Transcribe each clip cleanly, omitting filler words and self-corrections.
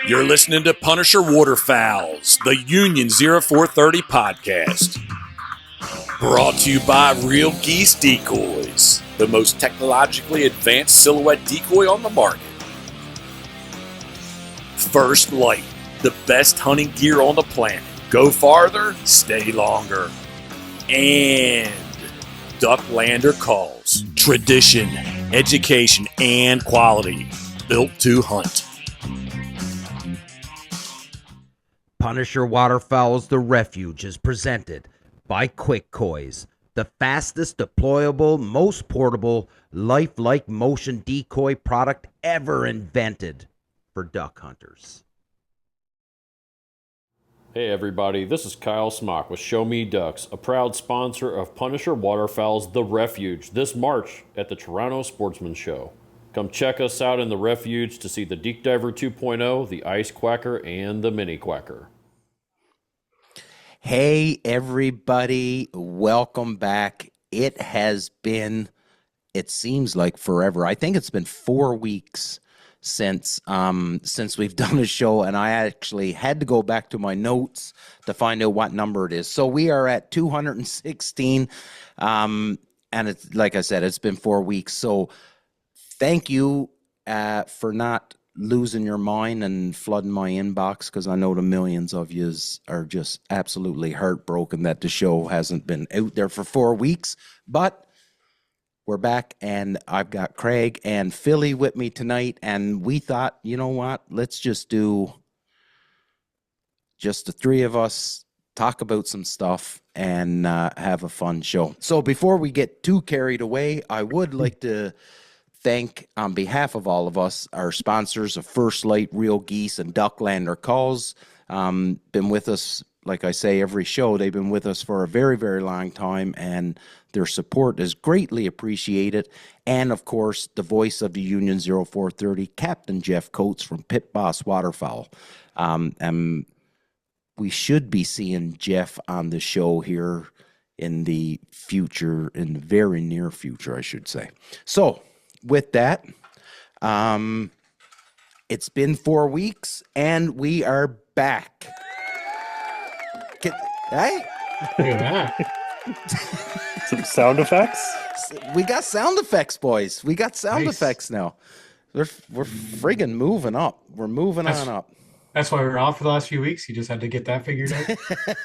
You're listening to Punisher Waterfowls, the Union 0430 podcast. Brought to you by Real Geese Decoys, the most technologically advanced silhouette decoy on the market. First Light, the best hunting gear on the planet. Go farther, stay longer. And Ducklander Calls, tradition, education, and quality. Built to hunt. Punisher Waterfowls The Refuge is presented by Quick Koys, the fastest deployable, most portable, lifelike motion decoy product ever invented for duck hunters. Hey everybody, this is Kyle Smock with Show Me Ducks, a proud sponsor of Punisher Waterfowls The Refuge this March at the Toronto Sportsman Show. Come check us out in the Refuge to see the Deep Diver 2.0, the Ice Quacker, and the Mini Quacker. Hey everybody, welcome back. It seems like forever. I think it's been 4 weeks since we've done a show, and I actually had to go back to my notes to find out what number it is. So we are at 216, and it's like I said, it's been 4 weeks. So thank you for not losing your mind and flooding my inbox, because I know the millions of yous are just absolutely heartbroken that the show hasn't been out there for 4 weeks. But we're back, and I've got Craig and Philly with me tonight, and we thought, you know what, let's just do just the three of us, talk about some stuff, and have a fun show. So before we get too carried away, I would like to thank, on behalf of all of us, our sponsors of First Light, Real Geese, and Ducklander Calls. Been with us, like I say, every show. They've been with us for a very, very long time, and their support is greatly appreciated. And, of course, the voice of the Union 0430, Captain Jeff Coates from Pit Boss Waterfowl. And we should be seeing Jeff on the show here in the future, in the very near future, I should say. So, with that, it's been 4 weeks, and we are back. Hey? Look at that. Some sound effects? We got sound effects, boys. We got sound Nice. effects now. We're friggin' moving up. We're moving on up. That's why we were off for the last few weeks. You just had to get that figured out.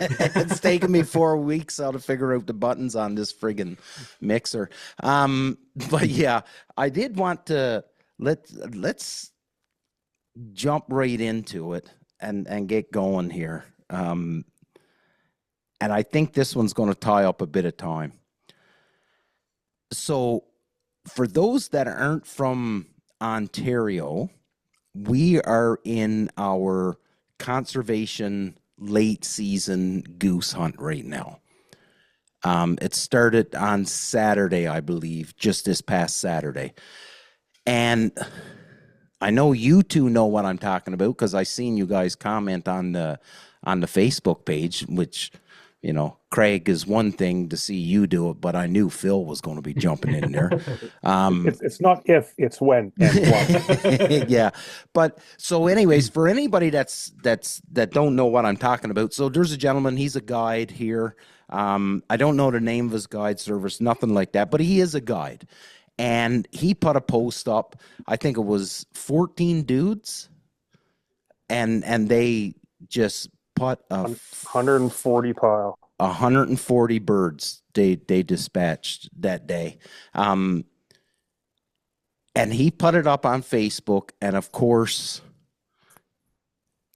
It's taken me 4 weeks how to figure out the buttons on this friggin' mixer. But yeah, I did want to let's jump right into it and get going here. And I think this one's going to tie up a bit of time. So for those that aren't from Ontario, we are in our conservation late season goose hunt right now. It started on Saturday, I believe, just this past Saturday. And I know you two know what I'm talking about, because I seen you guys comment on the Facebook page, which, you know, Craig, is one thing to see you do it, but I knew Phil was going to be jumping in there. It's not if, it's when and what. Yeah. But so anyways, for anybody that don't know what I'm talking about, so there's a gentleman, he's a guide here. I don't know the name of his guide service, nothing like that, but he is a guide. And he put a post up, I think it was 14 dudes, and they just put a 140 pile. 140 birds they dispatched that day. And he put it up on Facebook, and of course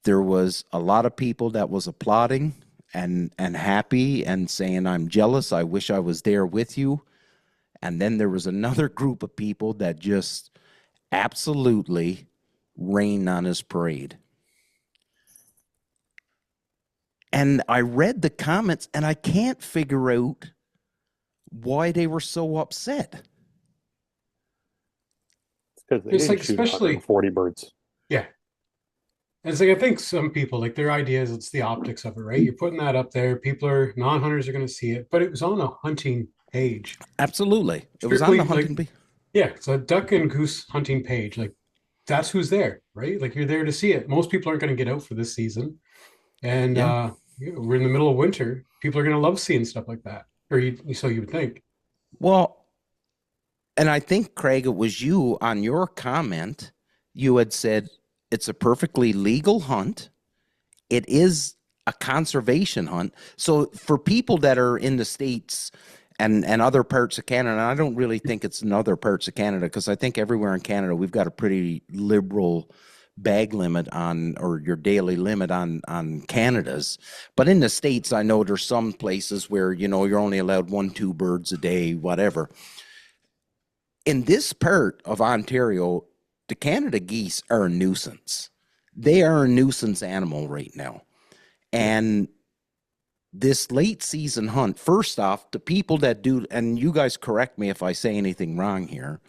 there was a lot of people that was applauding and happy and saying, I'm jealous, I wish I was there with you. And then there was another group of people that just absolutely rained on his parade. And I read the comments, and I can't figure out why they were so upset. Because they It's didn't like, shoot especially- 140 birds. Yeah. And it's like, I think some people, like, their idea is it's the optics of it, right? You're putting that up there. Non-hunters are going to see it. But it was on a hunting page. Absolutely. It was on the Strictly, hunting Yeah, it's a duck and goose hunting page. Like, that's who's there, right? Like you're there to see it. Most people aren't going to get out for this season, and Yeah. we're in the middle of winter. People are going to love seeing stuff like that, or so you would think. Well, and I think, Craig, it was you on your comment. You had said it's a perfectly legal hunt. It is a conservation hunt. So for people that are in the States and other parts of Canada, and I don't really think it's in other parts of Canada, because I think everywhere in Canada we've got a pretty liberal bag limit on, or your daily limit on Canada's. But in the States, I know there's some places where, you're only allowed 1-2 birds a day, whatever. In this part of Ontario, the Canada geese are a nuisance. They are a nuisance animal right now. And this late season hunt, first off, the people that do, and you guys correct me if I say anything wrong here,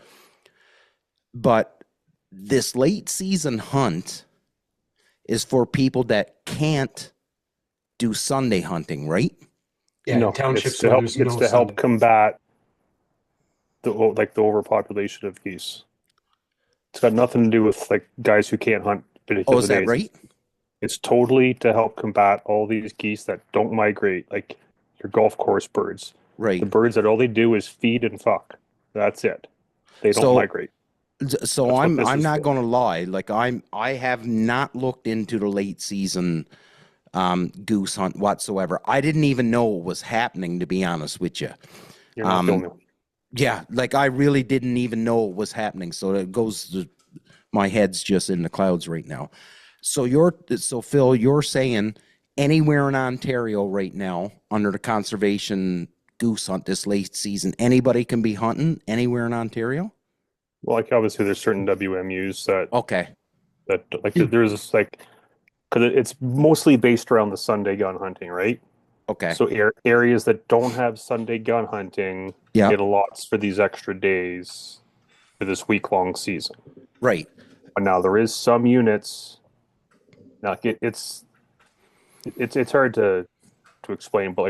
but this late season hunt is for people that can't do Sunday hunting, right? Yeah, No, townships it's to where help. there's It's no to help Sunday. combat the overpopulation of geese. It's got nothing to do with like guys who can't hunt Oh, particular is that days. right? It's totally to help combat all these geese that don't migrate, like your golf course birds. Right. The birds that all they do is feed and fuck. That's it. They don't migrate. So That's what I'm this is not for. going to lie. Like I have not looked into the late season goose hunt whatsoever. I didn't even know it was happening, to be honest with you. You're not the only one. Yeah, like I really didn't even know it was happening. So it goes to, my head's just in the clouds right now. So Phil, you're saying anywhere in Ontario right now under the conservation goose hunt this late season, anybody can be hunting anywhere in Ontario? Well, like obviously there's certain WMUs Okay. that like there's this like because it's mostly based around the Sunday gun hunting, right? Okay. So areas that don't have Sunday gun hunting Yeah. get allots for these extra days for this week-long season. Right. But now there is some units. Now it's hard to explain, but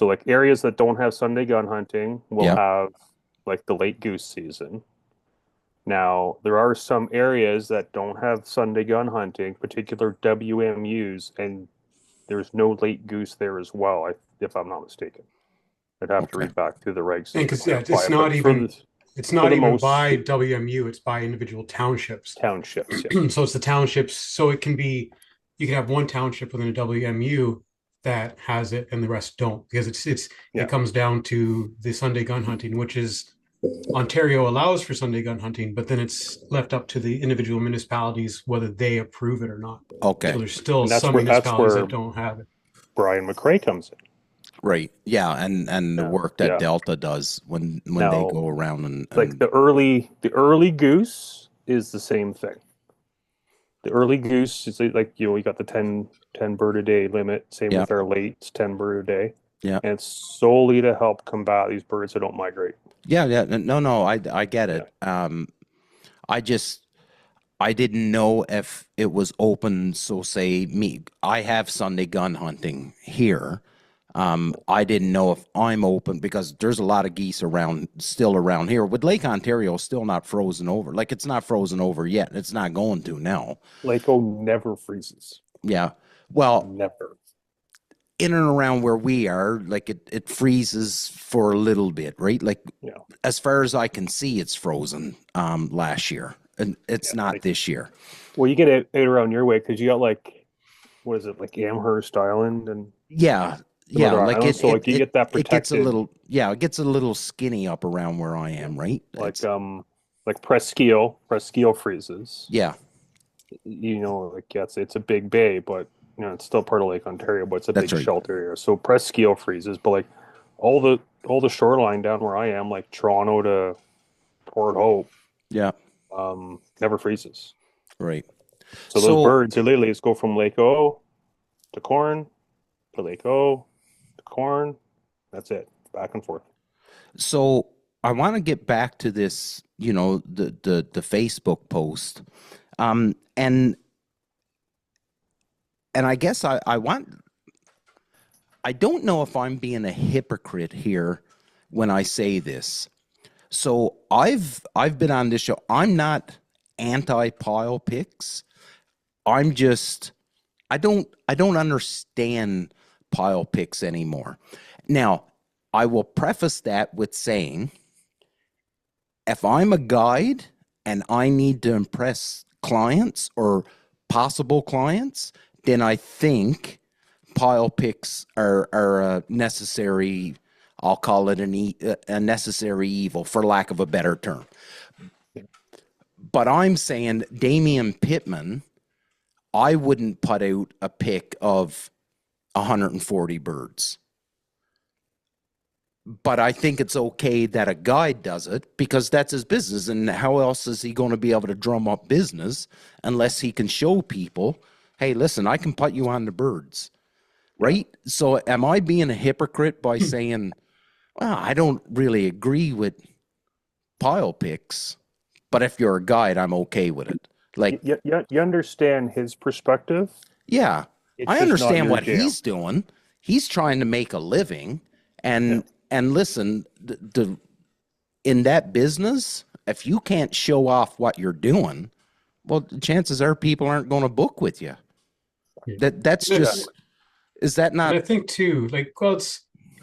like areas that don't have Sunday gun hunting will Yeah. have like the late goose season. Now there are some areas that don't have Sunday gun hunting, particular WMUs, and there's no late goose there as well, if I'm not mistaken. I'd have to Okay. read back through the regs. And because to it's not but even it's not the even most- by WMU, it's by individual townships. townships. Yeah. So it's the townships. So it can be, you can have one township within a WMU that has it and the rest don't, because Yeah. it comes down to the Sunday gun hunting, which is Ontario allows for Sunday gun hunting, but then it's left up to the individual municipalities whether they approve it or not. Okay. So there's still And that's some where- that's municipalities where- that don't have it. Brian McRae comes in. Right. Yeah. And the Yeah. work that Yeah. Delta does when they Now, go around and Like the early goose is the same thing. The early goose is like, you got the 10 bird a day limit. Same Yeah. with our late, it's 10 bird a day. Yeah. And it's solely to help combat these birds that don't migrate. yeah. No, I get it. I didn't know if it was open. So say I have Sunday gun hunting here. I didn't know if I'm open because there's a lot of geese still around here. With Lake Ontario still not frozen over. Like it's not frozen over yet. It's not going to now. Lake O never freezes. Yeah. Well, Never. in and around where we are, like it freezes for a little bit, right? Like Yeah. as far as I can see, it's frozen last year. And it's not like- this year. Well, you get it around your way because you got like, what is it, like Amherst Island and Yeah. some Yeah. other Like islands, so like you get that it gets a protected. it gets a little skinny up around where I am, right? Like It's- Presqu'île freezes. yeah. Like it's a big bay, but it's still part of Lake Ontario, but it's a That's big right. shelter area. So Presqu'île freezes, but like all the shoreline down where I am, like Toronto to Port Hope, Yeah. never freezes. Right. So those birds are literally just go from Lake O to Corn to Lake O to Corn. That's it, back and forth. So I want to get back to this, the Facebook post. And I guess I don't know if I'm being a hypocrite here when I say this. So I've been on this show. I'm not anti-pile picks. I don't understand pile picks anymore. Now, I will preface that with saying, if I'm a guide and I need to impress clients or possible clients, then I think pile picks are a necessary, I'll call it a necessary evil, for lack of a better term. But I'm saying Damian Pittman, I wouldn't put out a pick of 140 birds. But I think it's okay that a guide does it because that's his business. And how else is he going to be able to drum up business unless he can show people, hey, listen, I can put you on the birds, right? So am I being a hypocrite by saying, well, I don't really agree with pile picks, but if you're a guide, I'm okay with it. Like, you understand his perspective. yeah, It's I just not understand your what jam. he's doing. He's trying to make a living. And listen, in that business, if you can't show off what you're doing, well, chances are people aren't going to book with you. That's just, is that not? And I think too, like, well,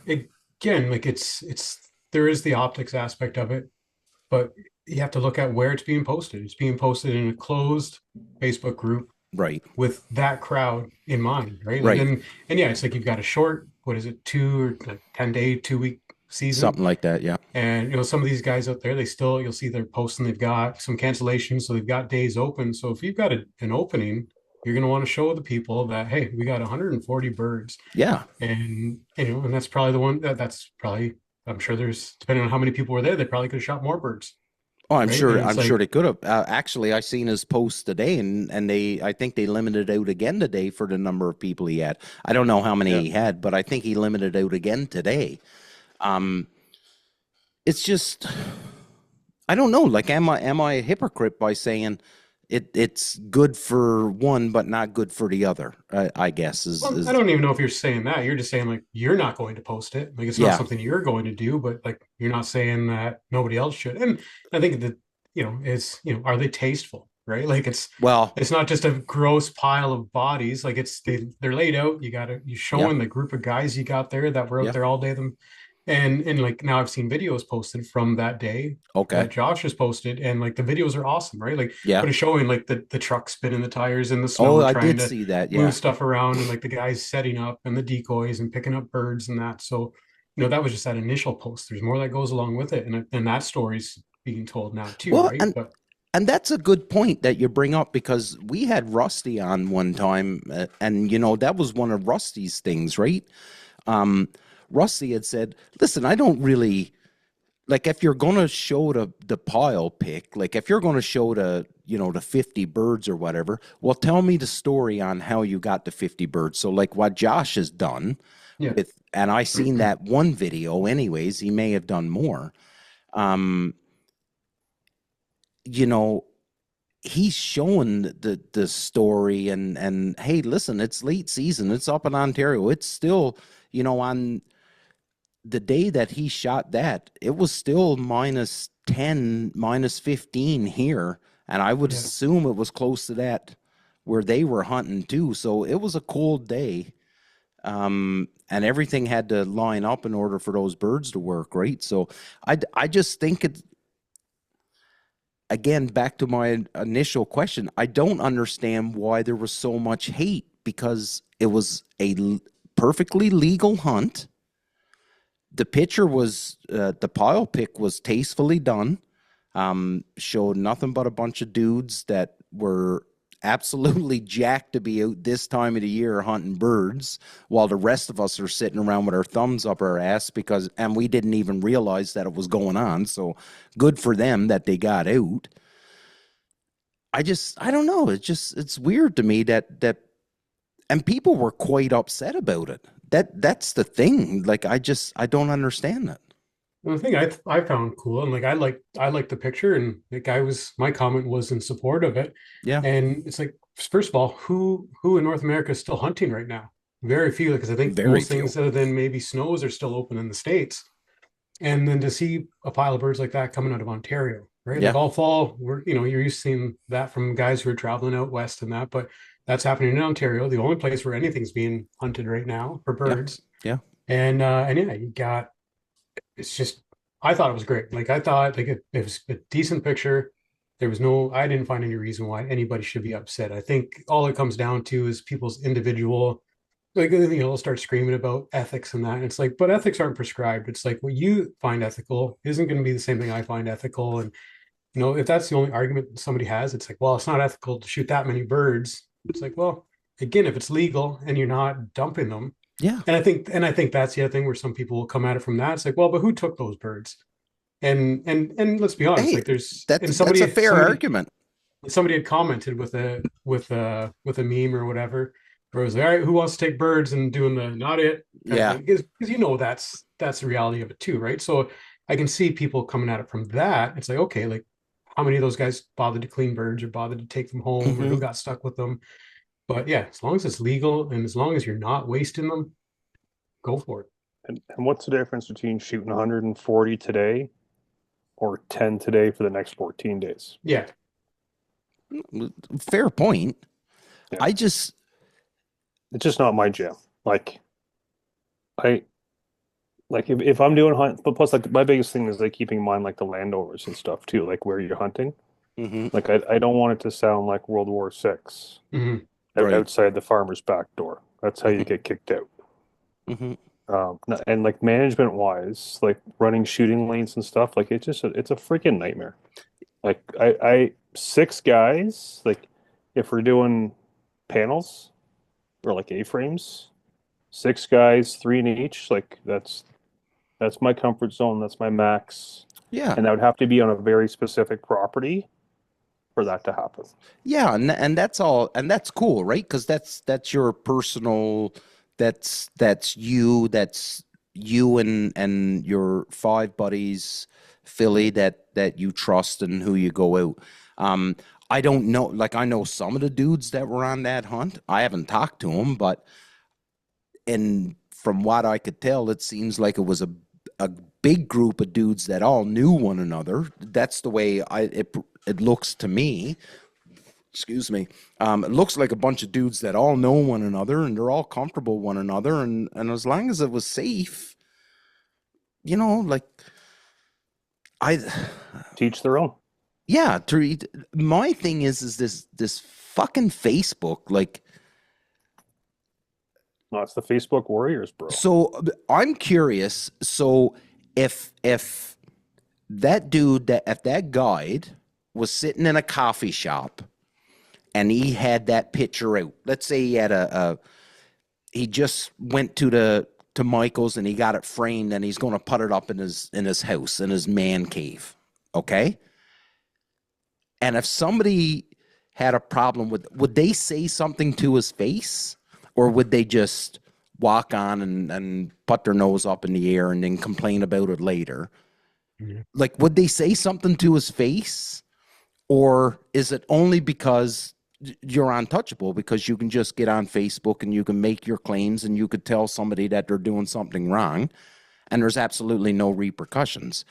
again, like it's there is the optics aspect of it, but you have to look at where it's being posted. It's being posted in a closed Facebook group, Right. with that crowd in mind, right? Right. And yeah, it's like you've got a short, what is it, 10-day, 2-week season, Something like that, yeah. And some of these guys out there, you'll see they're posting, they've got some cancellations, so they've got days open. So if you've got an opening, you're going to want to show the people that, hey, we got 140 birds. Yeah. And and that's probably the one that's probably, I'm sure there's, depending on how many people were there, they probably could have shot more birds. Oh, I'm Right? sure. And it's I'm sure they could have. Actually, I seen his post today, and I think they limited out again today for the number of people he had. I don't know how many he had, but I think he limited out again today. It's just, I don't know. Like, am I a hypocrite by saying it's good for one but not good for the other? I guess Well, I don't even know if you're saying that. You're just saying, like, you're not going to post it. Like, it's not something you're going to do, but like, you're not saying that nobody else should. And I think that, are they tasteful, right? Like, it's not just a gross pile of bodies. Like, they're laid out. You're showing the group of guys you got there that were out there all day. And like, now I've seen videos posted from that day that Josh has posted, and like the videos are awesome, right? Like, but it's showing like the truck spinning the tires in the snow, I trying did to see that, move stuff around, and like the guys setting up and the decoys and picking up birds and that. So, that was just that initial post. There's more that goes along with it, and that story's being told now too, right? And that's a good point that you bring up, because we had Rusty on one time, and that was one of Rusty's things, right? Rusty had said, listen, I don't really, like, if you're going to show the pile pick, like if you're going to show the 50 birds or whatever, well, tell me the story on how you got the 50 birds. So like what Josh has done and I seen that one video anyways, he may have done more. He's showing the story and hey, listen, it's late season. It's up in Ontario. It's still, on the day that he shot that, it was still -10, -15 here. And I would assume it was close to that where they were hunting too. So it was a cold day. And everything had to line up in order for those birds to work, right? So I just think again, back to my initial question, I don't understand why there was so much hate, because it was a perfectly legal hunt. The picture was, the pile pick was tastefully done, showed nothing but a bunch of dudes that were absolutely jacked to be out this time of the year hunting birds, while the rest of us are sitting around with our thumbs up our ass and we didn't even realize that it was going on. So good for them that they got out. I don't know. It's weird to me that and people were quite upset about it. That's the thing. Like, I don't understand that. Well, the thing I found cool, and like I like the picture, and my comment was in support of it. Yeah. And it's like, first of all, who in North America is still hunting right now? Very few, because I think most things other than maybe snows are still open in the States. And then to see a pile of birds like that coming out of Ontario, right? Yeah. Like all fall, you're used to seeing that from guys who are traveling out west and that, but that's happening in Ontario, the only place where anything's being hunted right now for Yeah. birds. Yeah. And yeah, you got, it's just, I thought it was great. Like I thought like it was a decent picture. I didn't find any reason why anybody should be upset. I think all it comes down to is people's individual, like, they'll start screaming about ethics and that. And it's like, but ethics aren't prescribed. It's like what you find ethical isn't going to be the same thing I find ethical. And, if that's the only argument somebody has, it's like, well, it's not ethical to shoot that many birds. It's like, well, again, if it's legal and you're not dumping them, Yeah. and I think that's the other thing where some people will come at it from that. It's like, well, but who took those birds? And let's be honest, Hey, like there's and that's a fair argument. somebody had commented with a meme or whatever, where it was like, all right, who wants to take birds and doing the not it? Yeah. Because that's the reality of it too, right? So I can see people coming at it from that. It's like, okay, like how many of those guys bothered to clean birds or bothered to take them home or who got stuck with them? But yeah, as long as it's legal and as long as you're not wasting them, go for it. And what's the difference between shooting 140 today or 10 today for the next 14 days? Yeah. Fair point. Yeah. It's just not my jam. Like if I'm doing hunt, but plus like my biggest thing is like keeping in mind like the landowners and stuff too, like where you're hunting. Like I don't want it to sound like World War VI outside the farmer's back door. That's how you get kicked out. And like management wise, like running shooting lanes and stuff, like it's a freaking nightmare. Like I 6 guys, like if we're doing panels or like A-frames, 6 guys, 3 in each, like that's my comfort zone. That's my max. Yeah. And that would have to be on a very specific property for that to happen. Yeah, and that's all, and that's cool, right? Because that's your personal, that's you and your 5 buddies, Philly, that you trust and who you go out. I don't know, like I know some of the dudes that were on that hunt. I haven't talked to them, but from what I could tell, it seems like it was a big group of dudes that all knew one another. That's the way it looks to me. Excuse me. It looks like a bunch of dudes that all know one another and they're all comfortable with one another. And as long as it was safe, like I teach their own. Yeah. My thing is this fucking Facebook, like, no, it's the Facebook warriors, bro. So I'm curious. So if that dude, if that guide was sitting in a coffee shop and he had that picture out, let's say he had he just went to Michael's and he got it framed and he's going to put it up in his house, in his man cave. Okay. And if somebody had a problem would they say something to his face? Or would they just walk on and put their nose up in the air and then complain about it later? Mm-hmm. Like, would they say something to his face? Or is it only because you're untouchable, because you can just get on Facebook and you can make your claims and you could tell somebody that they're doing something wrong and there's absolutely no repercussions?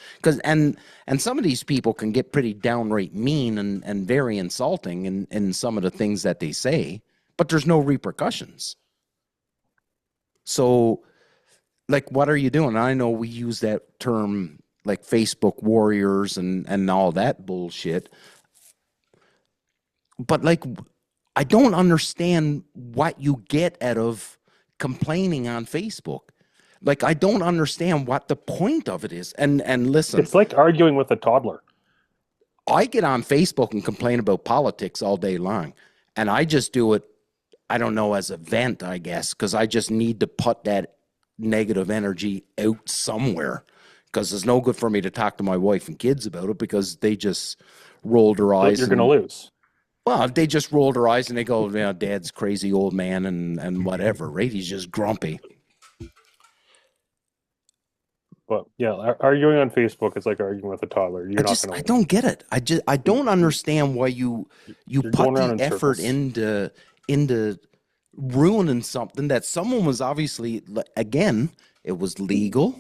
And some of these people can get pretty downright mean and very insulting in some of the things that they say, but there's no repercussions. So, like, what are you doing? I know we use that term, like Facebook warriors and all that bullshit. But, like, I don't understand what you get out of complaining on Facebook. Like, I don't understand what the point of it is. And listen. It's like arguing with a toddler. I get on Facebook and complain about politics all day long. And I just do it, I don't know, as a vent, I guess, because I just need to put that negative energy out somewhere, because it's no good for me to talk to my wife and kids about it because they just roll their eyes. You're going to lose. Well, they just roll their eyes and they go, Dad's crazy old man and whatever, right? He's just grumpy. But yeah, arguing on Facebook is like arguing with a toddler. I don't get it. I don't understand why you put the effort into ruining something that someone was obviously, again, it was legal.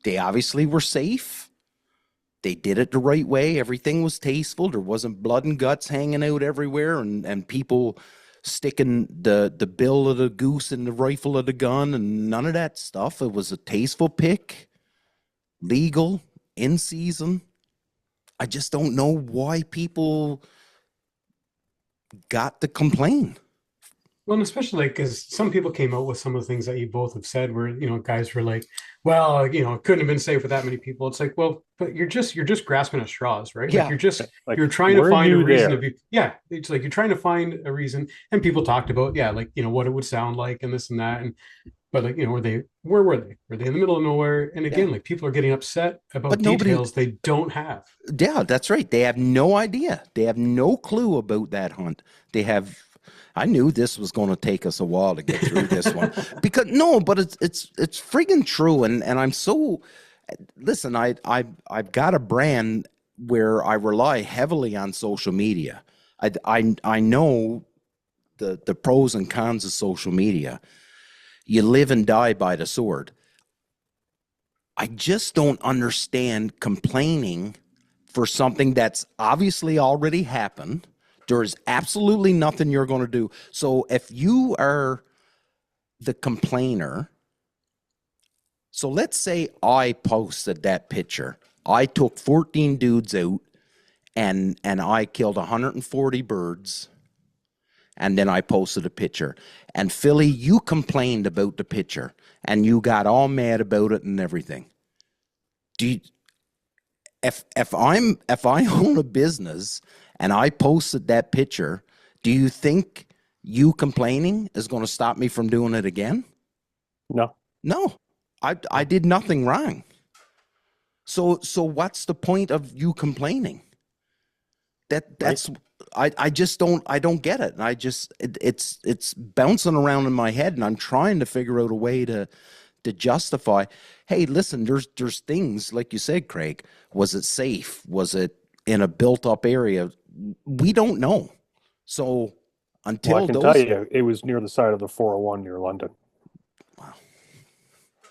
They obviously were safe. They did it the right way. Everything was tasteful. There wasn't blood and guts hanging out everywhere, and people sticking the bill of the goose in the rifle of the gun, and none of that stuff. It was a tasteful pick, legal, in season. I just don't know why people got to complain. Well, and especially because some people came out with some of the things that you both have said, where guys were like, "Well, it couldn't have been safe with that many people." It's like, well, but you're just grasping at straws, right? Yeah. Like you're trying to find a reason to be. Yeah, it's like you're trying to find a reason, and people talked about, what it would sound like and this and that, but like where were they? Were they in the middle of nowhere? And again, like people are getting upset about details they don't have. Yeah, that's right. They have no idea. They have no clue about that hunt. I knew this was going to take us a while to get through this one but it's friggin' true. And I'm so, listen, I've got a brand where I rely heavily on social media. I know the pros and cons of social media. You live and die by the sword. I just don't understand complaining for something that's obviously already happened. There is absolutely nothing you're going to do. So if you are the complainer, so let's say I posted that picture. I took 14 dudes out and I killed 140 birds, and then I posted a picture. And Philly, you complained about the picture and you got all mad about it and everything. If I own a business and I posted that picture, do you think you complaining is going to stop me from doing it again? No. I did nothing wrong. So what's the point of you complaining? That's right. I just don't get it. And it's bouncing around in my head, and I'm trying to figure out a way to justify, hey, listen, there's things like you said, Craig. Was it safe? Was it in a built-up area? We don't know. So until I can tell you, it was near the side of the 401 near London. Wow.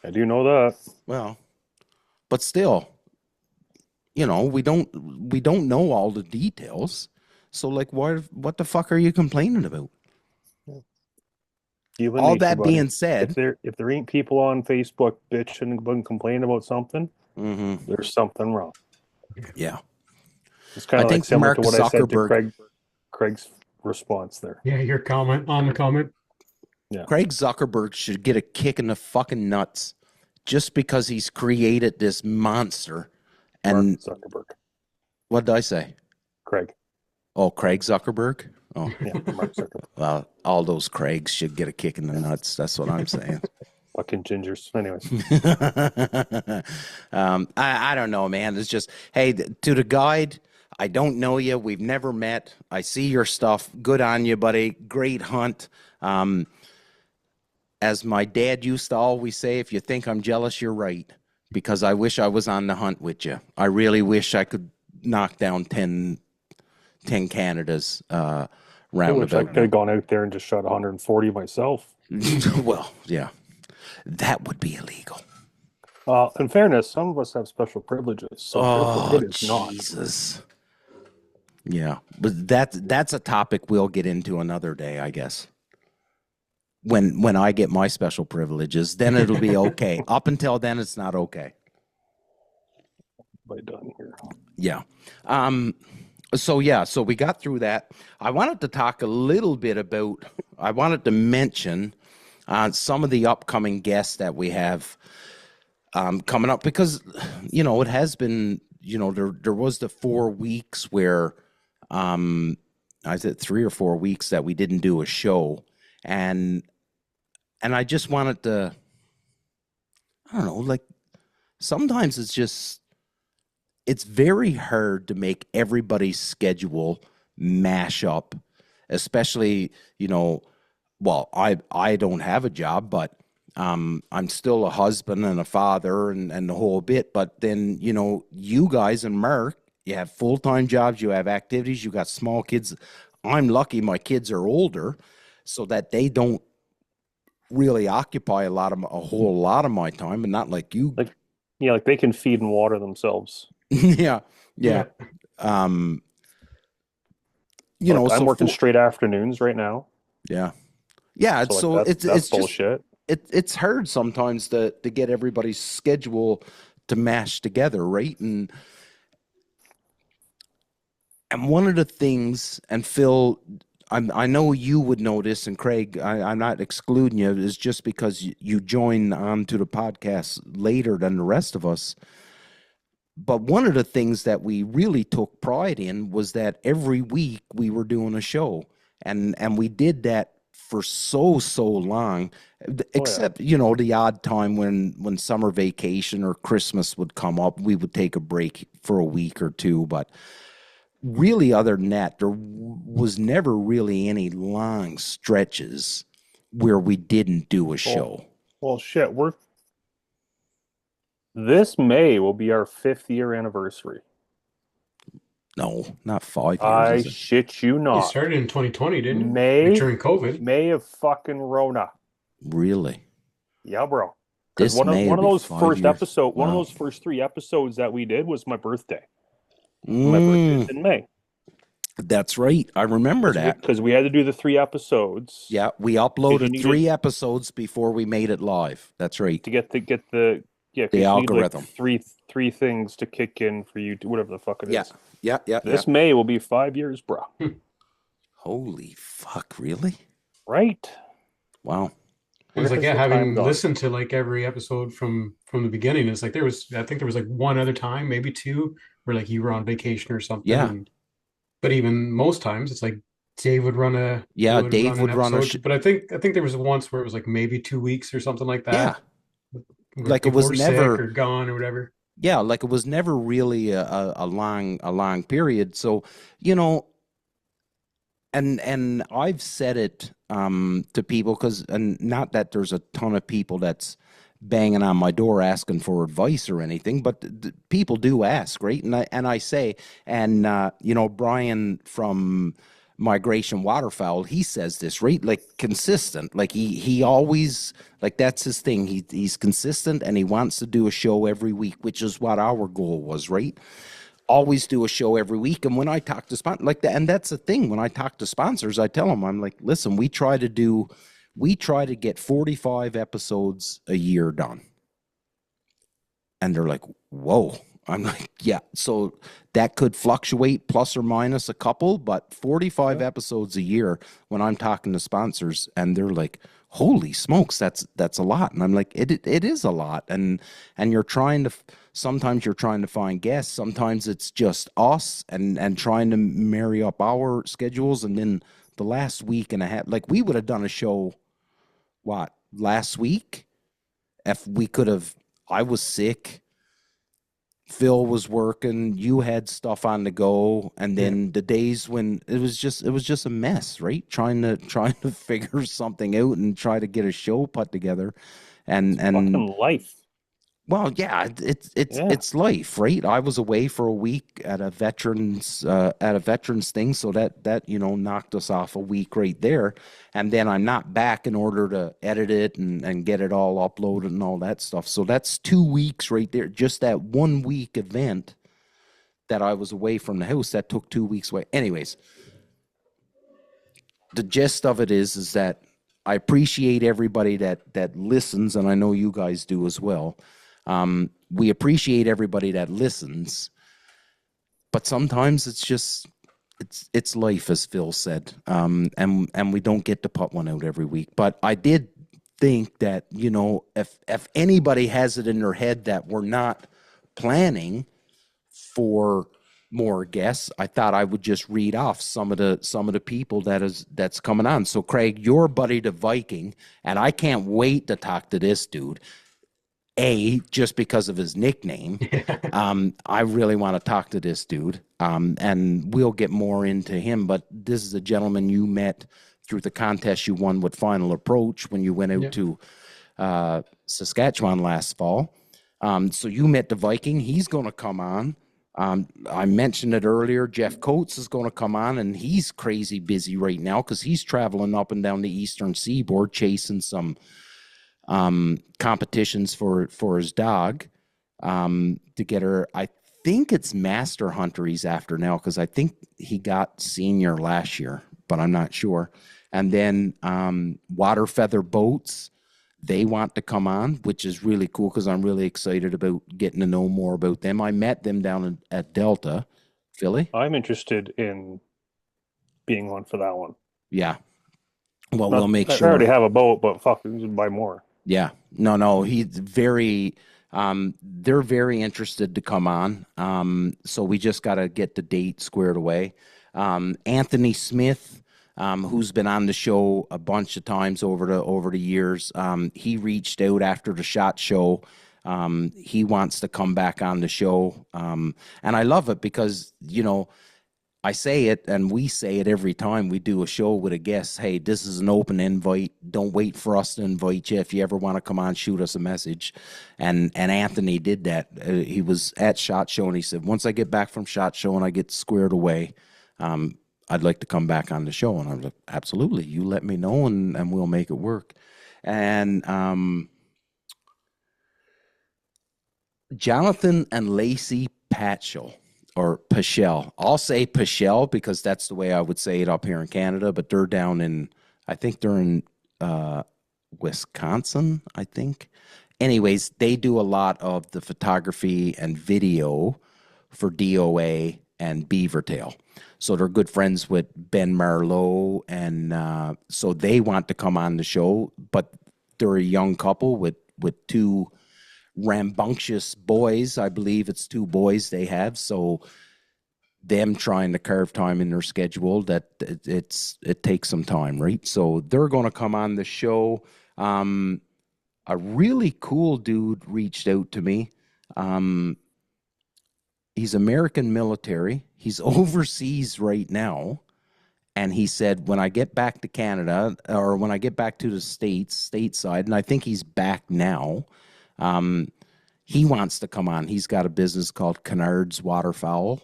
I do know that. Well, but still, we don't know all the details. So like, what the fuck are you complaining about? Human all nature, that buddy. being said, if there ain't people on Facebook bitching and complaining about something, there's something wrong. Yeah. It's kind of like similar to what I said to Craig's response there. Yeah, your comment on the comment. Yeah. Craig Zuckerberg should get a kick in the fucking nuts just because he's created this monster. And Mark Zuckerberg. What did I say? Craig. Oh, Craig Zuckerberg? Oh. Yeah, Mark Zuckerberg. Well, all those Craigs should get a kick in the nuts. That's what I'm saying. Fucking gingers. Anyways. I don't know, man. It's just, hey, to the guide, I don't know you. We've never met. I see your stuff. Good on you, buddy. Great hunt. As my dad used to always say, if you think I'm jealous, you're right. Because I wish I was on the hunt with you. I really wish I could knock down 10 Canadas roundabout. I could have gone out there and just shot 140 myself. Well, yeah. That would be illegal. In fairness, some of us have special privileges. So Jesus. Yeah, but that's a topic we'll get into another day, I guess. When I get my special privileges, then it'll be okay. Up until then, it's not okay. By done here. Yeah. So we got through that. I wanted to talk a little bit about. I wanted to mention some of the upcoming guests that we have coming up, because it has been there was the 4 weeks where I said 3 or 4 weeks that we didn't do a show, and I just wanted to, I don't know, like sometimes it's very hard to make everybody's schedule mash up, especially, well, I don't have a job, but I'm still a husband and a father and the whole bit. But then, you guys and Mark, you have full-time jobs, you have activities, you got small kids. I'm lucky my kids are older so that they don't really occupy a whole lot of my time, and not like you. Like they can feed and water themselves. Yeah. Yeah. You know, Look, I'm so working straight afternoons right now, yeah. Yeah, so like it's that's just bullshit. it's hard sometimes to get everybody's schedule to mash together, right? And one of the things, and Phil, I know you would know this, and Craig, I'm not excluding you, is just because you joined on to the podcast later than the rest of us. But one of the things that we really took pride in was that every week we were doing a show, and we did that for so long, except you know the odd time when summer vacation or Christmas would come up, we would take a break for a week or two, but really, other than that, there was never really any long stretches where we didn't do a show. Well, shit. This May will be our 5th-year anniversary. No, not 5 years, I is it? shit you It not. started in 2020, didn't it? Like May during COVID. May of fucking Rona. Really? Yeah, bro. Because This May one will of be those 5 years. one of Wow. those first 3 episodes that we did was my birthday. My birthday's in May. That's right. I remember that. Because we had to do the 3 episodes. Yeah, we you uploaded needed- 3 episodes before we made it live. That's right. To get the 'cause you need, algorithm. like, three things to kick in for you to whatever the fuck it is. Yeah. This May will be 5 years, bro. Holy fuck, really? Right? Wow. It was Where like, has yeah, the time having gone? listened to like every episode from the beginning, it's like I think there was like one other time, maybe 2, where like you were on vacation or something. Yeah. But even most times, it's like Dave would run a Dave would an run a episode. But I think there was once where it was like maybe 2 weeks or something like that. Yeah. Where Like it people was were never sick or gone or whatever. Yeah, like it was never really a long period. So, you know, and I've said it to people because, and not that there's a ton of people that's banging on my door asking for advice or anything, but people do ask, right? And I say, and you know, Brian from Migration Waterfowl, he says this, right? Like consistent, like he always, like that's his thing. He's consistent and he wants to do a show every week, which is what our goal was, right? Always do a show every week. And when I talk to sponsors, like that, and that's the thing, when I talk to sponsors, I tell them, I'm like, listen, we try to get 45 episodes a year done. And they're like, whoa. I'm like, yeah. So that could fluctuate plus or minus a couple, but 45 episodes a year when I'm talking to sponsors, and they're like, holy smokes, that's a lot. And I'm like, it is a lot. And you're trying to, sometimes you're trying to find guests. Sometimes it's just us and trying to marry up our schedules. And then the last week and a half, like we would have done a show, last week? If we could have, I was sick. Phil was working, you had stuff on the go, and then the days when it was just a mess, right? Trying to figure something out and try to get a show put together, and Fucking life. well, yeah, it's life, right? I was away for a week at a veterans thing, so that you know knocked us off a week right there, and then I'm not back in order to edit it and get it all uploaded and all that stuff. So that's 2 weeks right there. Just that 1 week event that I was away from the house that took 2 weeks away. Anyways, the gist of it is that I appreciate everybody that listens, and I know you guys do as well. We appreciate everybody that listens, but sometimes it's just it's life, as Phil said, and we don't get to put one out every week. But I did think that, you know, if anybody has it in their head that we're not planning for more guests, I thought I would just read off some of the people that's coming on. So Craig, your buddy the Viking, and I can't wait to talk to this dude. Just because of his nickname. I really want to talk to this dude. And we'll get more into him, but this is a gentleman you met through the contest you won with Final Approach when you went out to Saskatchewan last fall. So you met the Viking. He's going to come on. I mentioned it earlier. Jeff Coates is going to come on, and he's crazy busy right now because he's traveling up and down the eastern seaboard chasing some competitions for his dog to get her. I think it's Master Hunter he's after now, because I think he got senior last year, but I'm not sure. And then Water Feather Boats, they want to come on, which is really cool because I'm really excited about getting to know more about them. I met them down at Delta, Philly. I'm interested in being one for that one. Yeah. Well, Not, we'll make I sure. already have a boat, but fuck, we can buy more. Yeah. No, he's very, they're very interested to come on. So we just got to get the date squared away. Anthony Smith, who's been on the show a bunch of times over the years, he reached out after the SHOT Show. He wants to come back on the show. And I love it because, you know, I say it and we say it every time we do a show with a guest. Hey, this is an open invite. Don't wait for us to invite you. If you ever want to come on, shoot us a message. And Anthony did that. He was at SHOT Show and he said, once I get back from SHOT Show and I get squared away, I'd like to come back on the show. And I was like, absolutely. You let me know and we'll make it work. And Jonathan and Lacey Patchell. Or Pashel. I'll say Pashel because that's the way I would say it up here in Canada, but they're down in, I think they're in Wisconsin, I think. Anyways, they do a lot of the photography and video for DOA and Beavertail. So they're good friends with Ben Marlowe, and so they want to come on the show, but they're a young couple with two rambunctious boys. I believe it's 2 boys they have, so them trying to carve time in their schedule, that it takes some time, right? So they're going to come on the show. A really cool dude reached out to me. He's American military. He's overseas right now. And he said, when I get back to Canada, or when I get back to the stateside, and I think he's back now, he wants to come on. He's got a business called Kennard's Waterfowl.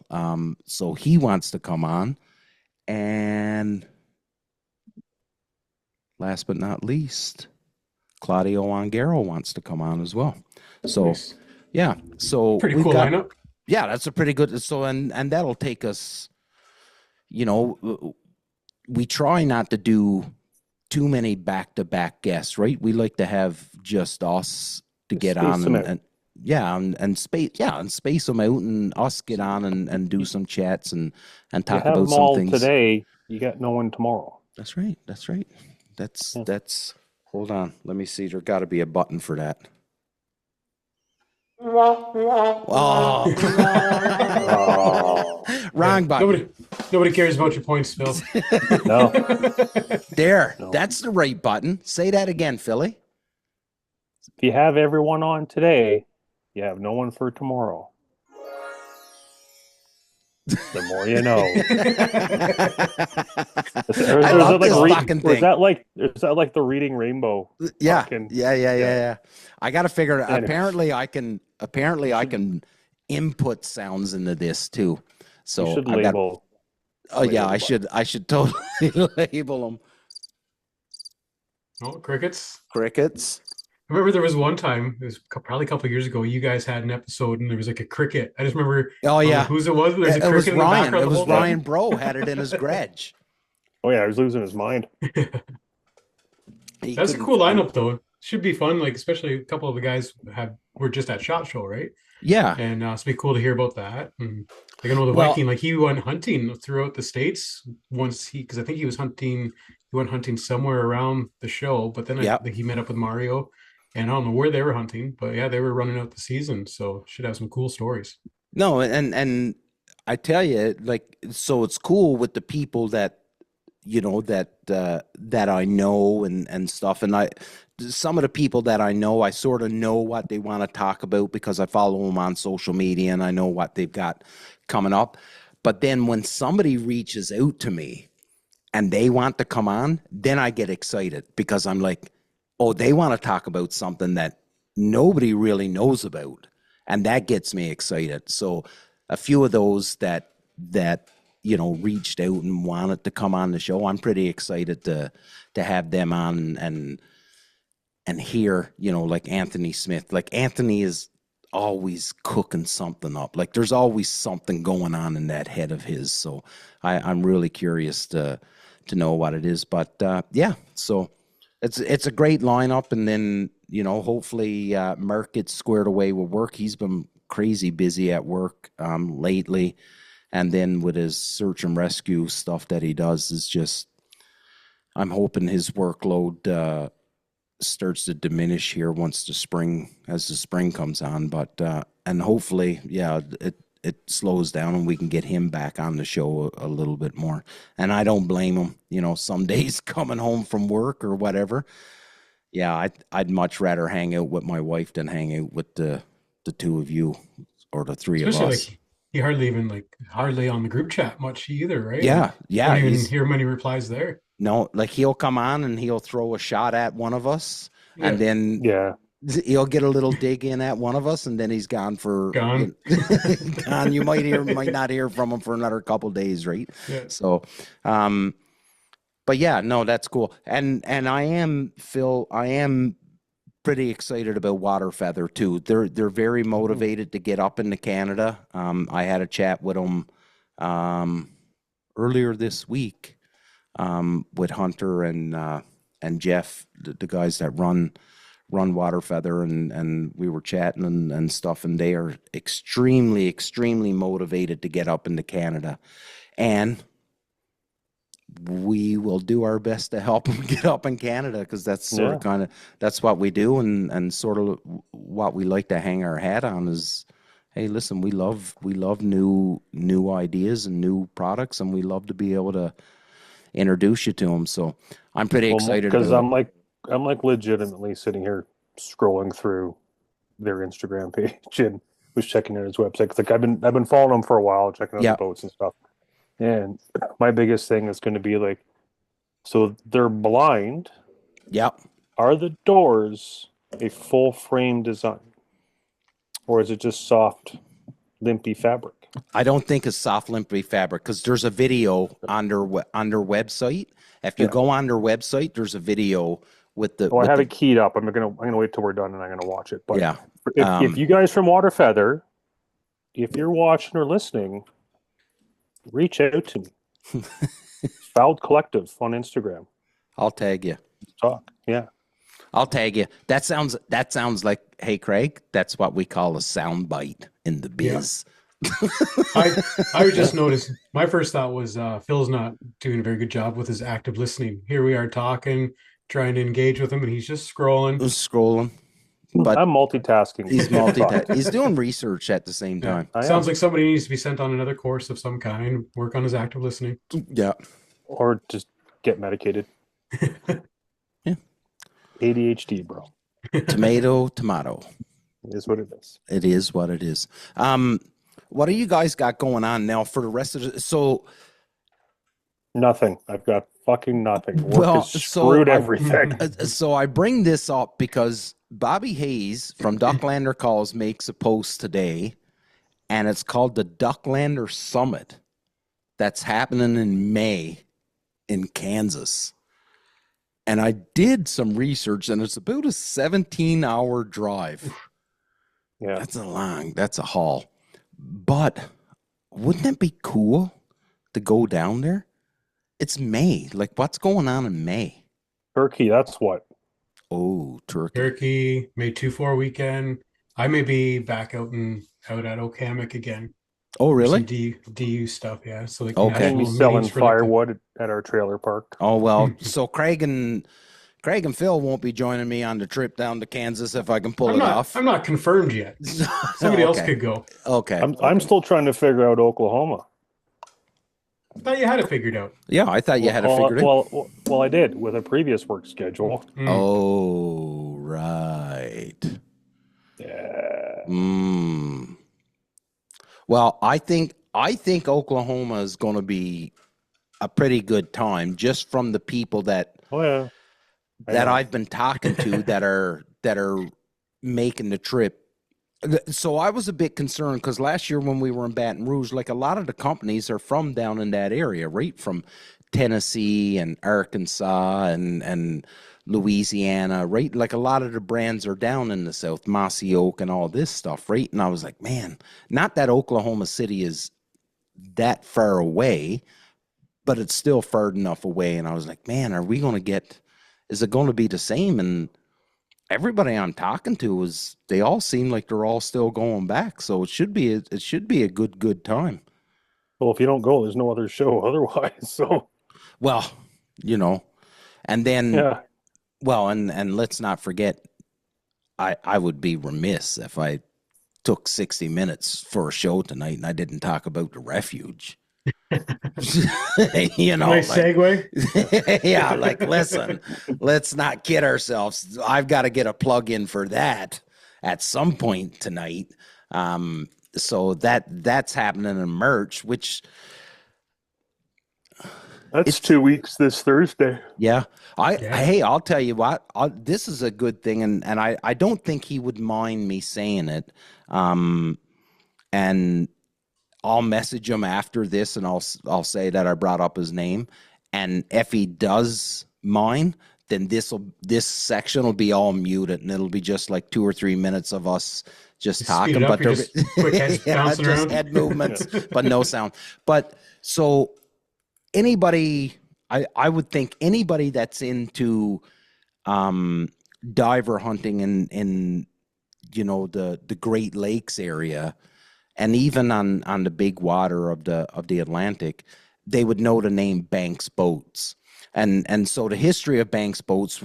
So he wants to come on. And last but not least, Claudio Ongaro wants to come on as well. So, nice. Yeah. So pretty cool lineup. Yeah, that's a pretty good. So, and that'll take us, you know, we try not to do too many back-to-back guests, right? We like to have just us to get on and space them out and us get on and do some chats and talk about some things. Today, you got no one tomorrow. That's right. That's hold on. Let me see. There got to be a button for that. Oh. Wrong button. Nobody cares about your points, Phil. No. There. No. That's the right button. Say that again, Philly. If you have everyone on today, you have no one for tomorrow. The more you know. I love this fucking thing. Is that like the Reading Rainbow? Yeah. Yeah. I got to figure it out. Apparently I can input sounds into this too. So you should label. I should totally label them. Oh, crickets. I remember there was one time, it was probably a couple of years ago, you guys had an episode and there was like a cricket. I just remember whose it was. There's a cricket in the background. It was Ryan Bro had it in his garage. Oh yeah, he was losing his mind. That's a cool lineup though. Should be fun, like especially a couple of the guys were just at SHOT Show, right? Yeah. And it's be cool to hear about that. And like I know the Viking, like he went hunting throughout the States once because I think he went hunting somewhere around the show, but then I think he met up with Mario. And I don't know where they were hunting, but yeah, they were running out the season, so should have some cool stories. No, and I tell you, like, so it's cool with the people that, you know, that I know and stuff. And some of the people that I know, I sort of know what they want to talk about because I follow them on social media and I know what they've got coming up. But then when somebody reaches out to me and they want to come on, then I get excited because I'm like, oh, they want to talk about something that nobody really knows about. And that gets me excited. So a few of those that, you know, reached out and wanted to come on the show, I'm pretty excited to have them on and hear, you know, like Anthony Smith. Like Anthony is always cooking something up. Like there's always something going on in that head of his. So I'm really curious to know what it is. But yeah, so it's a great lineup. And then, you know, hopefully Mark gets squared away with work. He's been crazy busy at work lately. And then with his search and rescue stuff that he does is just, I'm hoping his workload starts to diminish here once as the spring comes on. But and hopefully, yeah, it slows down and we can get him back on the show a little bit more. And I don't blame him. You know, some days coming home from work or whatever, yeah, I'd much rather hang out with my wife than hang out with the two of you or the three Especially of us. like you hardly on the group chat much either, right? Yeah, Like, yeah. don't even hear many replies there. No, like he'll come on and he'll throw a shot at one of us, and then Yeah. he'll get a little dig in at one of us, and then he's gone for Gone. gone. You might not hear from him for another couple days, right? Yeah. So, but yeah, no, that's cool. And I am, Phil, I am pretty excited about Waterfeather too. They're very motivated to get up into Canada. I had a chat with them earlier this week with Hunter and Jeff, the guys that run Waterfeather, and we were chatting and stuff, and they are extremely, extremely motivated to get up into Canada. And we will do our best to help them get up in Canada, because that's sort of kind of, that's what we do, and sort of what we like to hang our hat on is, hey, listen, we love new ideas and new products, and we love to be able to introduce you to them. So I'm pretty excited because I'm like legitimately sitting here scrolling through their Instagram page and was checking out his website. 'Cause like I've been following them for a while, checking out the boats and stuff. And my biggest thing is going to be like, so they're blind. Yep. Are the doors a full frame design, or is it just soft, limpy fabric? I don't think it's soft, limpy fabric, because there's a video on their website. If you go on their website, there's a video with the. I have it keyed up. I'm gonna wait till we're done and I'm gonna watch it. But yeah, if you guys from Waterfeather, if you're watching or listening, reach out to me. Fouled Collective on Instagram. I'll tag you. Talk. Yeah. I'll tag you. That sounds like, hey, Craig, that's what we call a sound bite in the biz. Yeah. I just noticed, my first thought was Phil's not doing a very good job with his active listening. Here we are talking, trying to engage with him, and he's just scrolling. But I'm multitasking. He's multitasking. He's doing research at the same time. Sounds like somebody needs to be sent on another course of some kind, work on his active listening. Yeah. Or just get medicated. Yeah. ADHD, bro. Tomato. It is what it is. It is what it is. What do you guys got going on now for the rest of the... So... Nothing. I've got fucking nothing. Work has screwed everything. So I bring this up because Bobby Hayes from Ducklander Calls makes a post today, and it's called the Ducklander Summit. That's happening in May in Kansas. And I did some research, and it's about a 17-hour drive. Yeah. That's a haul. But wouldn't it be cool to go down there? It's May. Like, what's going on in May? Turkey, that's what. Oh, Turkey. Turkey, May 2-4 weekend. I may be back out at Okamic again. Oh, really? Some DU stuff, yeah. So like Be selling firewood at our trailer park. Oh, well, so Craig and Phil won't be joining me on the trip down to Kansas if I can pull it off. I'm not confirmed yet. Somebody else could go. Okay. I'm still trying to figure out Oklahoma. I thought you had it figured out. Yeah, I thought you had it figured out. Well, I did with a previous work schedule. Oh, right. Yeah. Well, I think Oklahoma is going to be a pretty good time, just from the people that I've been talking to that are making the trip. So I was a bit concerned because last year when we were in Baton Rouge, like a lot of the companies are from down in that area, right? From Tennessee and Arkansas and Louisiana, right? Like a lot of the brands are down in the South, Mossy Oak and all this stuff, right? And I was like, man, not that Oklahoma City is that far away, but it's still far enough away. And I was like, man, is it going to be the same? And everybody I'm talking to they all seem like they're all still going back. So it should be a good time. Well, if you don't go, there's no other show otherwise. So, well, and then, yeah. Well, and let's not forget, I would be remiss if I took 60 minutes for a show tonight and I didn't talk about the refuge. Nice segue. Yeah, like, listen, let's not kid ourselves. I've got to get a plug in for that at some point tonight. So that's happening in March, which It's 2 weeks this Thursday. Yeah. Hey, I'll tell you what, this is a good thing. And I don't think he would mind me saying it. And I'll message him after this and I'll say that I brought up his name. And if he does mind, then this section will be all muted and it'll be just like 2 or 3 minutes of us just talking, but just quick head movements, but no sound. But so anybody, I would think anybody that's into diver hunting in the Great Lakes area, and even on the big water of the Atlantic, they would know the name Banks Boats. And so the history of Banks Boats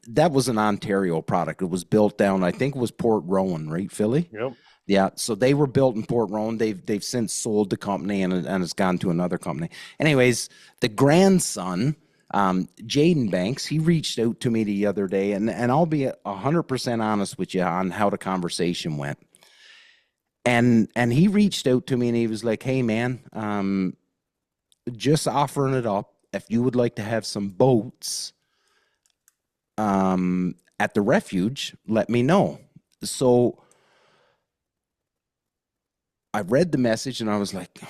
that was an Ontario product. It was built down, I think it was Port Rowan, right, Philly? Yep. Yeah, so they were built in Port Rowan. They've since sold the company and it's gone to another company. Anyways, the grandson, Jaden Banks, he reached out to me the other day, and I'll be 100% honest with you on how the conversation went. And he reached out to me and he was like, "Hey man, just offering it up. If you would like to have some boats at the refuge, let me know." So I read the message and I was like,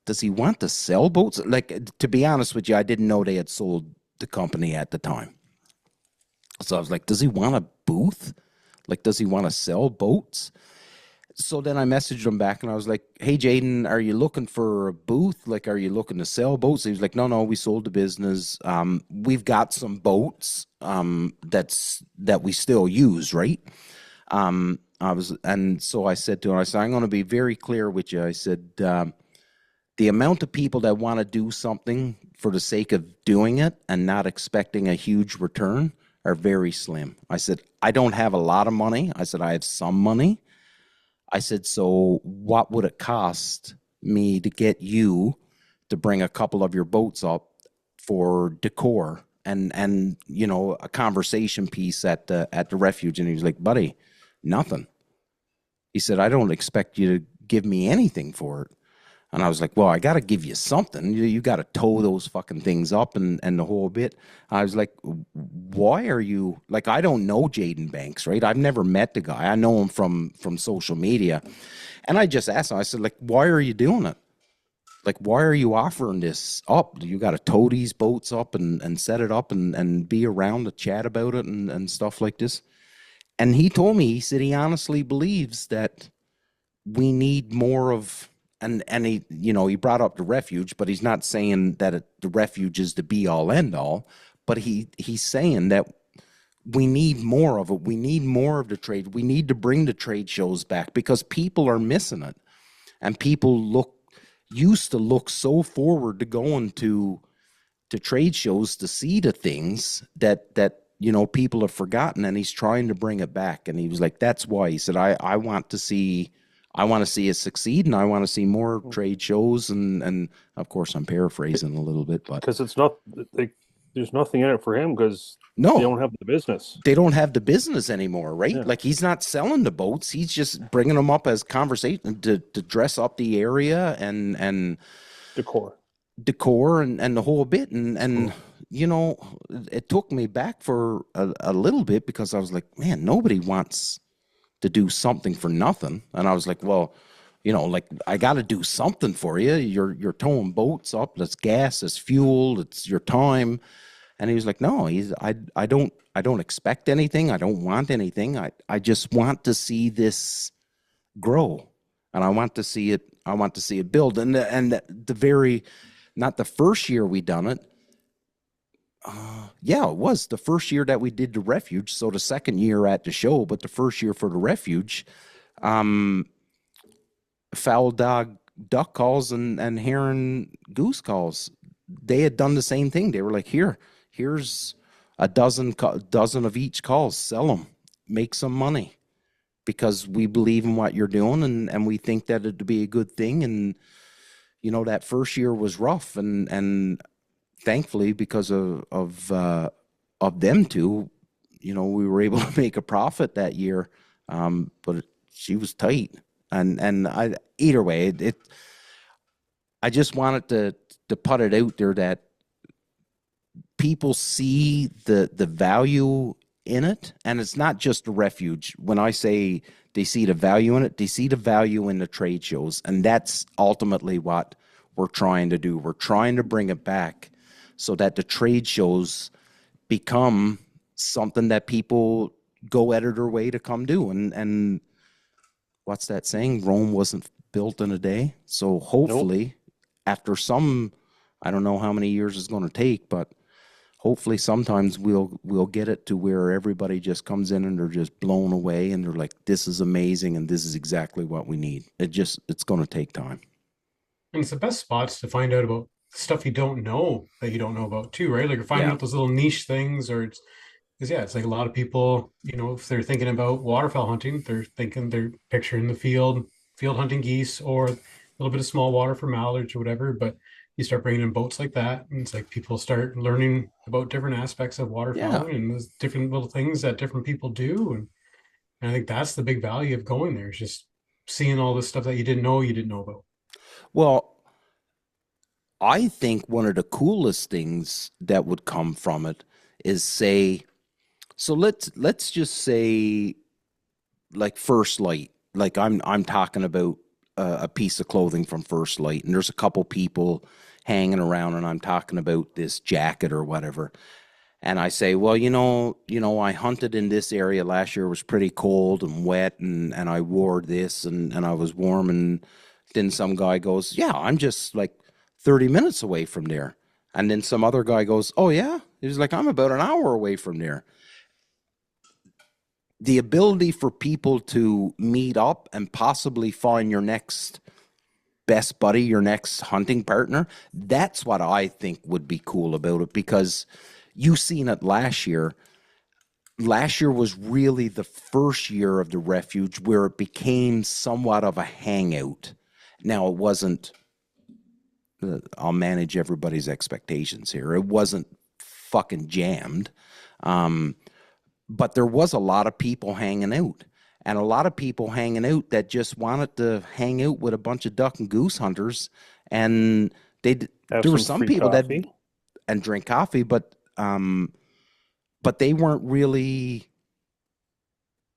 does he want to sell boats? Like, to be honest with you, I didn't know they had sold the company at the time. So I was like, does he want a booth? Like, does he want to sell boats? So then I messaged him back and I was like, "Hey, Jaden, are you looking for a booth? Like, are you looking to sell boats?" He was like, no, we sold the business. We've got some boats that we still use, right? So I said to him, I'm going to be very clear with you. I said, the amount of people that want to do something for the sake of doing it and not expecting a huge return are very slim. I said, I don't have a lot of money. I said, I have some money. I said, so what would it cost me to get you to bring a couple of your boats up for decor and a conversation piece at the refuge? And he was like, "Buddy, nothing." He said, "I don't expect you to give me anything for it." And I was like, "Well, I got to give you something. You got to tow those fucking things up and the whole bit." I was like, "Why are you, like, I don't know Jaden Banks, right? I've never met the guy. I know him from social media." And I just asked him, I said, like, "Why are you doing it? Like, why are you offering this up? You got to tow these boats up and set it up and be around to chat about it and stuff like this?" And he told me, he said he honestly believes that we need more of, and he, he brought up the refuge, but he's not saying that the refuge is the be all end all, but he's saying that we need more of it. We need more of the trade. We need to bring the trade shows back because people are missing it. And people used to look so forward to going to trade shows to see the things that people have forgotten, and he's trying to bring it back. And he was like, that's why he said, I want to see it succeed, and I want to see more trade shows. And of course, I'm paraphrasing a little bit, but because it's not like there's nothing in it for him because they don't have the business. They don't have the business anymore, right? Yeah. Like, he's not selling the boats; he's just bringing them up as conversation to dress up the area and decor and the whole bit. And it took me back for a little bit because I was like, man, nobody wants to do something for nothing. And I was like, well, like I got to do something for you. You're towing boats up. That's gas, it's fuel, it's your time. And he was like, no, I don't expect anything. I don't want anything. I just want to see this grow, and I want to see it build. And not the first year we done it. Yeah, it was the first year that we did the refuge. So the second year at the show, but the first year for the refuge, fowl dog duck calls and heron goose calls. They had done the same thing. They were like, here's a dozen of each calls, sell them, make some money, because we believe in what you're doing, and we think that it'd be a good thing. And that first year was rough, and thankfully, because of them two, we were able to make a profit that year. But she was tight, and either way, I just wanted to put it out there that people see the value in it, and it's not just a refuge. When I say they see the value in it, they see the value in the trade shows, and that's ultimately what we're trying to do. We're trying to bring it back so that the trade shows become something that people go out of their way to come do. And what's that saying? Rome wasn't built in a day. So hopefully, after I don't know how many years it's going to take, but hopefully sometimes we'll get it to where everybody just comes in and they're just blown away, and they're like, this is amazing, and this is exactly what we need. It's going to take time. And it's the best spots to find out about stuff you don't know that you don't know about too, right? Like you're finding out those little niche things, or it's like a lot of people, if they're thinking about waterfowl hunting, they're picturing the field hunting geese, or a little bit of small water for mallards or whatever. But you start bringing in boats like that, and it's like people start learning about different aspects of waterfowling and those different little things that different people do. And I think that's the big value of going there, is just seeing all this stuff that you didn't know about. Well, I think one of the coolest things that would come from it is let's just say, like First Light. Like I'm talking about a piece of clothing from First Light, and there's a couple people hanging around, and I'm talking about this jacket or whatever. And I say, well, I hunted in this area last year. It was pretty cold and wet, and I wore this, and I was warm. And then some guy goes, yeah, I'm just like 30 minutes away from there. And then some other guy goes, oh, yeah? He was like, I'm about an hour away from there. The ability for people to meet up and possibly find your next best buddy, your next hunting partner, that's what I think would be cool about it, because you seen it last year. Last year was really the first year of the refuge where it became somewhat of a hangout. Now, it wasn't, I'll manage everybody's expectations here, it wasn't fucking jammed, but there was a lot of people hanging out. And a lot of people hanging out that just wanted to hang out with a bunch of duck and goose hunters, and there were some people coffee. and drink coffee, but they weren't really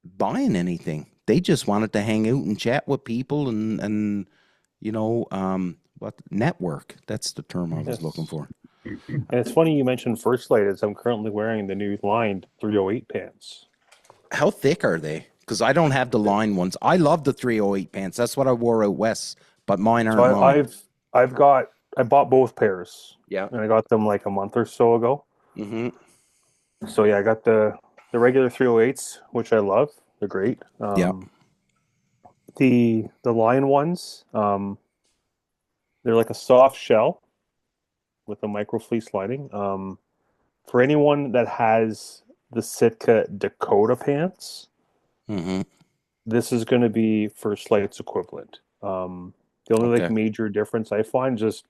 buying anything. They just wanted to hang out and chat with people and network. That's the term I was looking for. And it's funny you mentioned First Light, as I'm currently wearing the new lined 308 pants. How thick are they? Because I don't have the line ones. I love the 308 pants. That's what I wore out west, but mine aren't. So I bought both pairs. Yeah. And I got them like a month or so ago. Mm-hmm. So yeah, I got the regular 308s, which I love. They're great. Yeah. The line ones, they're like a soft shell with a micro fleece lining. For anyone that has the Sitka Dakota pants, this is going to be First Light's equivalent. The only like major difference I find just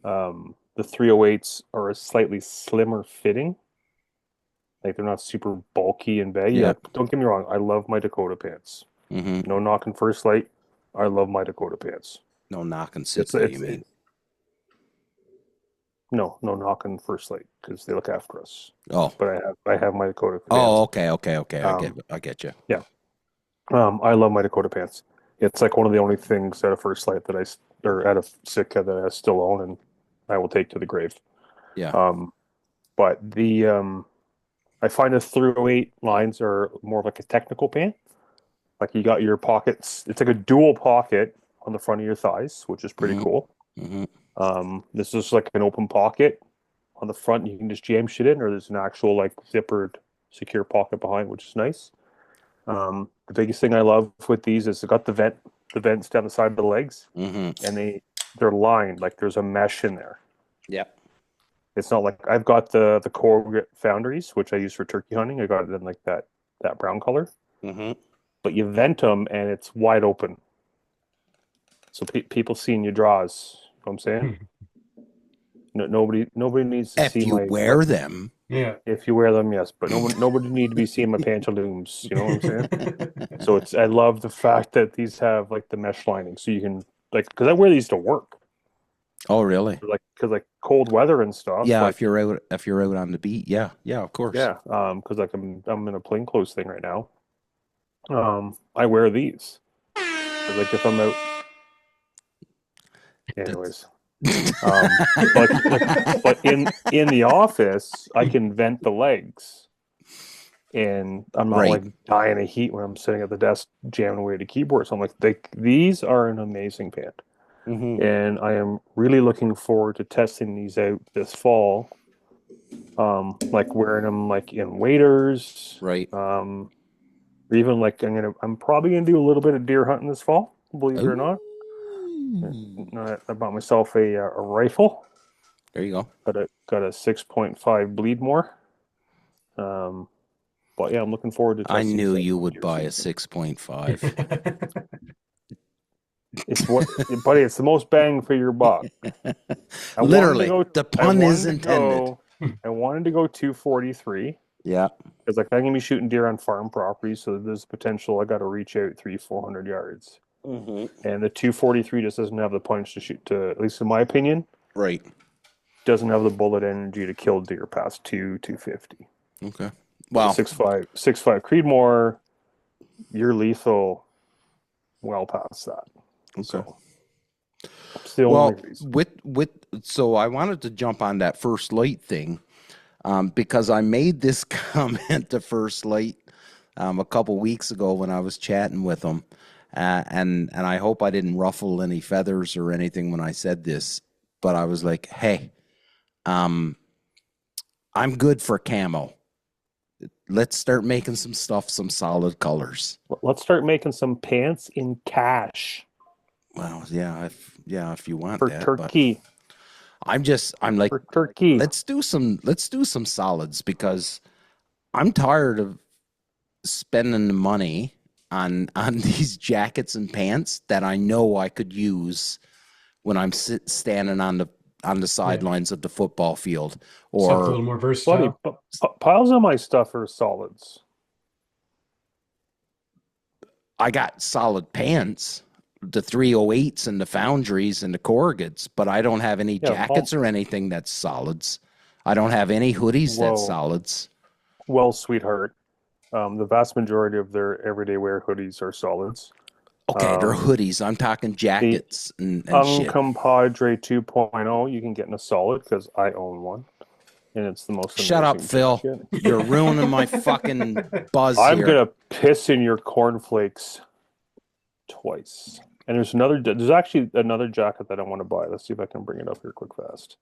the 308s are a slightly slimmer fitting. Like they're not super bulky and baggy. Yeah. Like, don't get me wrong, I love my Dakota pants. No knocking First Light. I love my Dakota pants. No knocking Sitka, you mean? No knocking First Light, because they look after us. Oh, but I have my Dakota pants. Oh, okay. I get you. Yeah. I love my Dakota pants. It's like one of the only things at a First Light or at a Sitka that I still own, and I will take to the grave. Yeah. But I find the 308 lines are more of like a technical pan. Like you got your pockets. It's like a dual pocket on the front of your thighs, which is pretty cool. This is like an open pocket on the front. You can just jam shit in, or there's an actual like zippered secure pocket behind, which is nice. The biggest thing I love with these is they got the vents down the side of the legs, and they're lined like there's a mesh in there. Yep. It's not like I've got the Corvette Foundries, which I use for turkey hunting. I got it in like that brown color. But you vent them and it's wide open, so people seeing your draws. You know what I'm saying? Nobody needs to see my. If you wear them. Yeah. If you wear them, yes, but nobody need to be seeing my pantaloons. You know what I'm saying? So I love the fact that these have like the mesh lining, so you can because I wear these to work. Oh, really? Because cold weather and stuff. Yeah, if you're out on the beat, yeah, of course. Yeah, because I'm in a plainclothes thing right now. I wear these. If I'm out. Anyways. But in the office, I can vent the legs, and I'm not like dying of heat when I'm sitting at the desk jamming away at the keyboard. So I'm like, these are an amazing pan, and I am really looking forward to testing these out this fall. Like wearing them like in waders, right? Or even like I'm probably gonna do a little bit of deer hunting this fall, believe it or not. I bought myself a rifle. There you go. Got a 6.5 bleed more. But yeah, I'm looking forward to. I knew you would buy a 6.5. It's buddy. It's the most bang for your buck. Literally, the pun is intended. I wanted to go 243. Yeah, because I'm gonna be shooting deer on farm properties, so there's potential. I got to reach out 300-400 yards. And the 243 just doesn't have the punch to shoot to, at least in my opinion. Right. Doesn't have the bullet energy to kill deer past 250. Okay. Wow. 6.5 Creedmoor, you're lethal well past that. Okay. So, still so I wanted to jump on that First Light thing because I made this comment to First Light a couple weeks ago when I was chatting with them. And I hope I didn't ruffle any feathers or anything when I said this, but I was like, hey, I'm good for camo. Let's start making some solid colors. Let's start making some pants in cash. Well, yeah, if you want for that, turkey. I'm like, for turkey. Let's do some solids because I'm tired of spending the money on these jackets and pants that I know I could use when I'm standing on the sidelines of the football field, or something a little more versatile. Buddy, piles of my stuff are solids. I got solid pants, the 308s and the Foundries and the Corrugates, but I don't have any jackets or anything that's solids. I don't have any hoodies that's solids. Well, sweetheart, the vast majority of their everyday wear hoodies are solids. Okay, they're hoodies. I'm talking jackets and shit. Uncompadre 2.0, you can get in a solid because I own one. And it's the most Shut up, Phil. Jacket. You're ruining my fucking buzz I'm here. going to piss in your cornflakes twice. And there's actually another jacket that I want to buy. Let's see if I can bring it up here quick fast.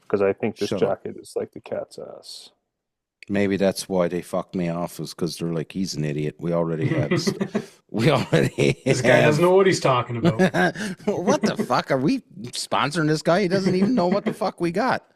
Because I think this jacket is like the cat's ass. Maybe that's why they fucked me off, is because they're like, he's an idiot. We already have. This guy doesn't know what he's talking about. What the fuck? Are we sponsoring this guy? He doesn't even know what the fuck we got.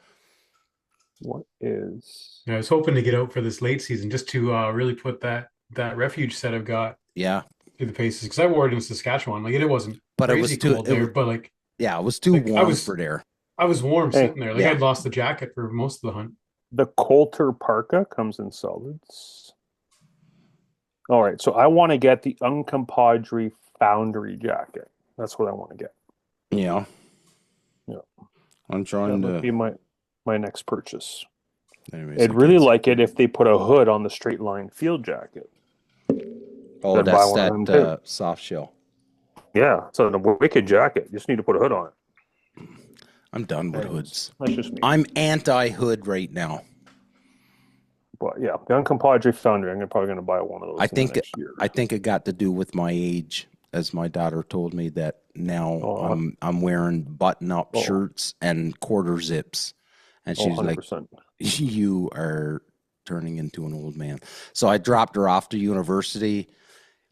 What is? I was hoping to get out for this late season just to really put that refuge set I've got. Yeah. Through the paces, because I wore it in Saskatchewan. Like it wasn't, but crazy it was too cold there. But like, yeah, it was too warm for there. I was warm sitting there. Like I'd lost the jacket for most of the hunt. The Coulter parka comes in solids. All right, so I want to get the Uncompadre Foundry jacket. That's what I want to get. Yeah. Yeah. I'm trying that to might be my next purchase. Anyways, I'd really like it if they put a hood on the straight line field jacket. Oh, that's that soft shell. Yeah, so the wicked jacket. Just need to put a hood on it. I'm done with hoods. That's just me. I'm anti-hood right now. But yeah, the Uncompadre Foundry. I'm probably going to buy one of those in the next year. I think it got to do with my age, as my daughter told me that now I'm wearing button-up shirts and quarter zips, and she's 100%. like, "You are turning into an old man." So I dropped her off to university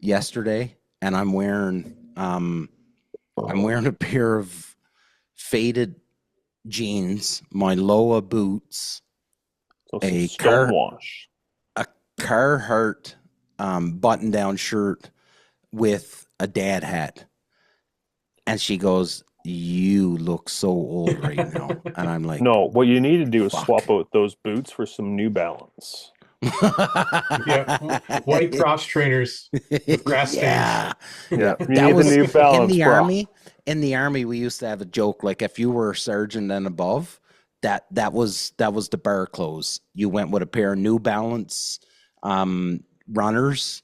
yesterday, and I'm wearing a pair of faded jeans, my Loa boots, So a Stonewash. Carhartt button-down shirt with a dad hat, and she goes, "You look so old right now," and I'm like, No, what you need to do is fuck. swap out those boots for some New Balance. Yeah, white cross trainers with grass yeah. stains. Yeah, you That need was the New Balance. in the bro. army. In the army, we used to have a joke like if you were a sergeant and above, that was the bar clothes. You went with a pair of New Balance runners,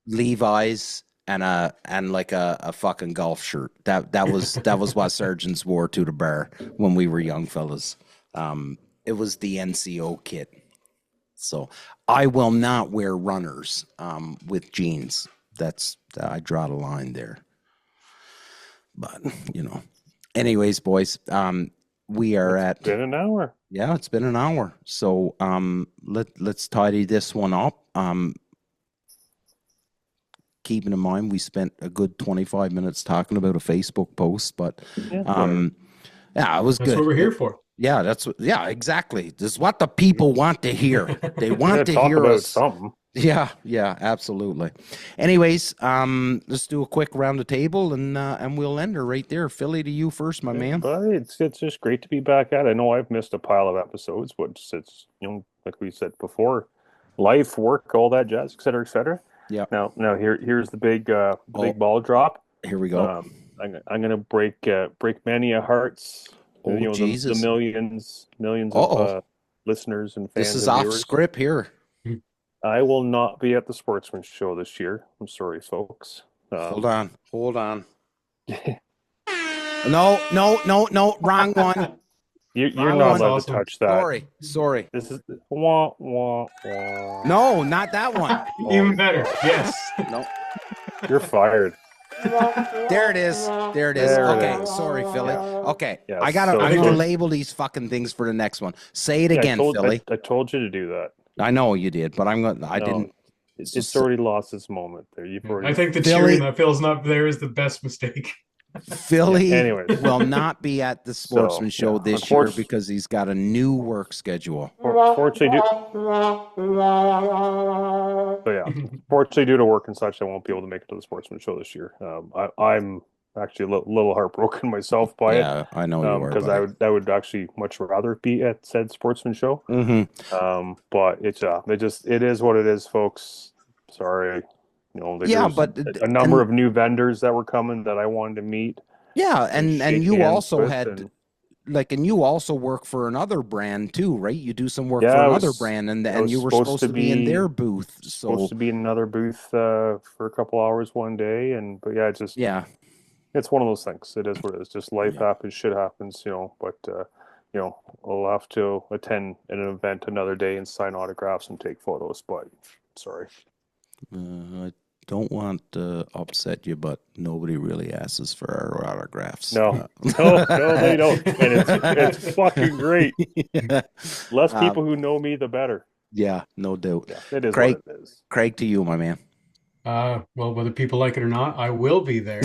Levi's, and like a fucking golf shirt. That was what sergeants wore to the bar when we were young fellas. It was the NCO kit. So I will not wear runners with jeans. I draw the line there. But anyways, boys, we are It's been an hour. Yeah, it's been an hour. So let's tidy this one up. Keeping in mind we spent a good 25 minutes talking about a Facebook post, but yeah, it was good. That's what we're here for. Yeah, exactly. This is what the people want to hear. They want to hear about us. something. Yeah, absolutely. Anyways, let's do a quick round the table and we'll end her right there. Philly, to you first, my man. But it's just great to be back at it. I know I've missed a pile of episodes, but it's like we said before, life, work, all that jazz, et cetera, et cetera. Yeah. Now here's the big ball drop. Here we go. I'm gonna break many a hearts. Jesus. The millions of listeners and fans. This is and off viewers. script here. I will not be at the Sportsman Show this year. I'm sorry, folks. Hold on. No, wrong one. You're not allowed to touch that. Sorry. This is wah wah wah. No, not that one. Even better. Yes. No. You're fired. There it is. There Okay, it is. sorry, Philly. Okay, Yeah, I'm gonna label these fucking things for the next one. Say it again, Philly. I told you to do that. I know you did, but I didn't. It's already lost its moment there. I think the cheering that Phil's not there is the best mistake. Philly anyways. will not be at the Sportsman Show this year because he's got a new work schedule. Fortunately, due to work and such, I won't be able to make it to the Sportsman Show this year. I'm actually a little heartbroken myself by it. Yeah, I know you are. Because I would actually much rather be at said Sportsman Show. Mm-hmm. But it is what it is, folks. Sorry. But a number of new vendors that were coming that I wanted to meet. Yeah, and you also had you also work for another brand too, right? You do some work for another brand, and you were supposed to be in their booth. Supposed to be in another booth for a couple hours one day, it's one of those things. It is what it is. Just life happens, shit happens, But I'll have to attend an event another day and sign autographs and take photos. But sorry. I don't want to upset you, but nobody really asks for our autographs. No, they don't. And it's fucking great. Less people who know me, the better. Yeah, no doubt. Yeah, it is Craig, what it is. Craig, to you, my man. Well, whether people like it or not, I will be there.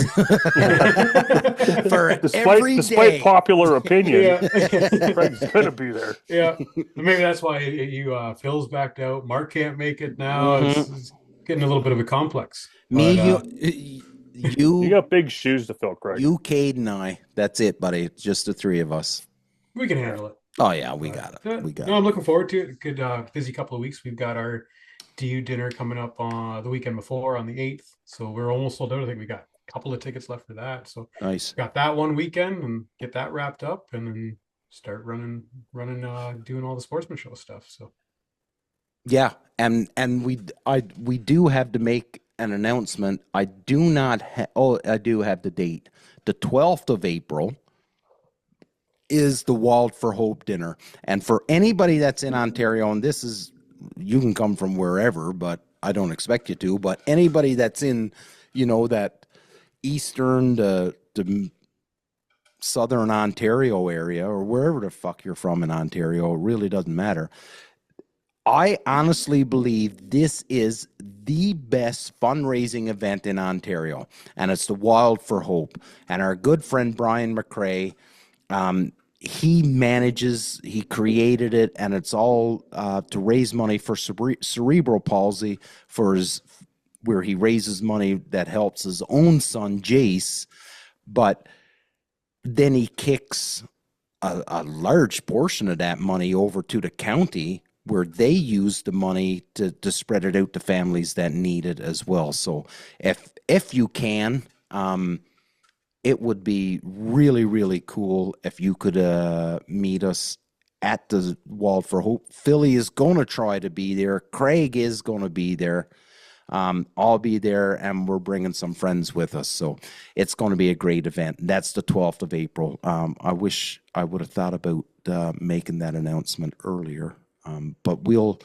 Despite popular opinion, Craig's gonna be there. Yeah, maybe that's why Phil's backed out. Mark can't make it now. It's getting a little bit of a complex. You got big shoes to fill, Craig. You, Cade, and I. That's it, buddy. Just the three of us. We can handle it. Oh yeah, we got it. I'm looking forward to it. Good, busy couple of weeks. We've got our DU dinner coming up on the weekend before on the 8th. So we're almost sold out. I think we got a couple of tickets left for that. So nice. Got that one weekend and get that wrapped up, and then start running, doing all the Sportsman Show stuff. So. Yeah, and we do have to make an announcement. I do not I do have the date. The 12th of April is the Wald for Hope dinner. And for anybody that's in Ontario, and this is, you can come from wherever, but I don't expect you to, but anybody that's in, that eastern to southern Ontario area, or wherever the fuck you're from in Ontario, it really doesn't matter. I honestly believe this is the best fundraising event in Ontario, and it's the Wild for Hope. And our good friend Brian McRae, he created it, and it's all to raise money for cerebral palsy, where he raises money that helps his own son, Jace, but then he kicks a large portion of that money over to the county, where they use the money to spread it out to families that need it as well. So if you can, it would be really, really cool if you could meet us at the Wald for Hope. Philly is going to try to be there. Craig is going to be there. I'll be there, and we're bringing some friends with us. So it's going to be a great event. That's the 12th of April. I wish I would have thought about making that announcement earlier. But we'll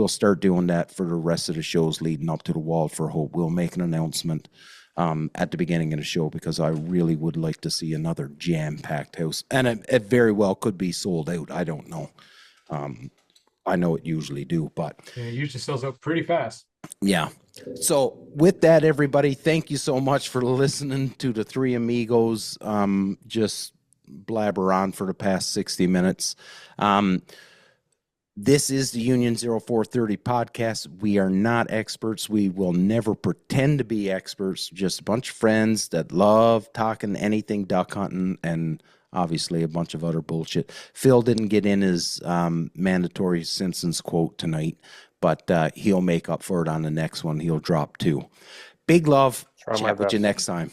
start doing that for the rest of the shows leading up to the Wald for Hope. We'll make an announcement at the beginning of the show, because I really would like to see another jam-packed house. And it very well could be sold out. I don't know. I know it usually do, but... Yeah, it usually sells out pretty fast. Yeah. So with that, everybody, thank you so much for listening to the three amigos just blabber on for the past 60 minutes. This is the Union 0430 podcast. We are not experts. We will never pretend to be experts. Just a bunch of friends that love talking anything duck hunting, and obviously a bunch of other bullshit. Phil didn't get in his mandatory Simpsons quote tonight, but he'll make up for it on the next one. He'll drop 2. Big love. Chat with you next time.